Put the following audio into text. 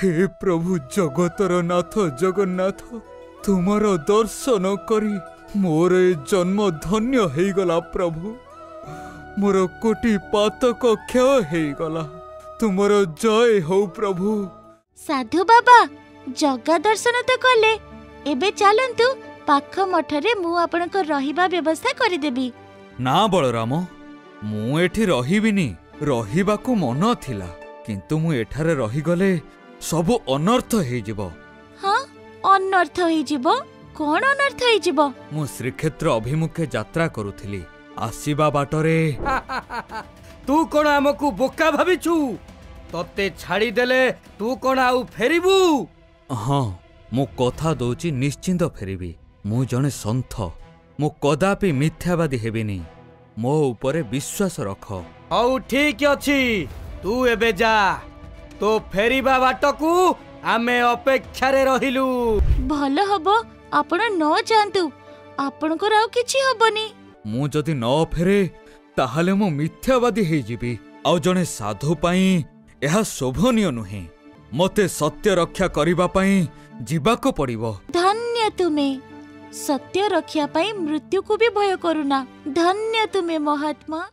हे प्रभु जगतर नाथ जगन्नाथ तुमर दर्शन करी मोर ए जन्म धन्य हेगला प्रभु। मोर कोटि पातक क्षय हेगला। तुमर जय हो प्रभु। साधु बाबा जगा दर्शन तो कले एबे चलंतु पाख मठरे मु आपनक रहिबा व्यवस्था करिदेबी। ना बलराम मु एठी रहिबिनी। रहिबाकू मन थिला किंतु मु एठारे रहिगले सबु अनर्थ हेजिबो। हाँ अनर्थ हेजिबो? कोन अनर्थ हेजिबो? मु श्रीक्षेत्र अभिमुखे यात्रा करुथिली। आसीबा बाटरे तू कोन हमकू बोका भाबिछु? तते छाड़ी देले तू कोन आउ फेरिबू? हाँ मु कथा दउची निश्चिंत फेरिबी। मु जने संथ। मु कदापि मिथ्यावादी हेबिनी। मो उपरे विश्वास रख। हौ ठीक अछि तू एबे जा। तो फेरिबा बाटकू आमे अपेक्षारे रहिलु। भल हबो आपण न जानतु आपणकर आउ किछि हबनी। मु जदि न फेरे ताहाले मु मिथ्यावादी हे जिबी। आउ जने साधु पई एहा शोभनीय नुहे। मते सत्य रक्षा करिबा पई जीवाको पड़िबो। धन्य तुमे सत्य रक्षा पई मृत्यु को भी भय करुना। धन्य तुमे महात्मा।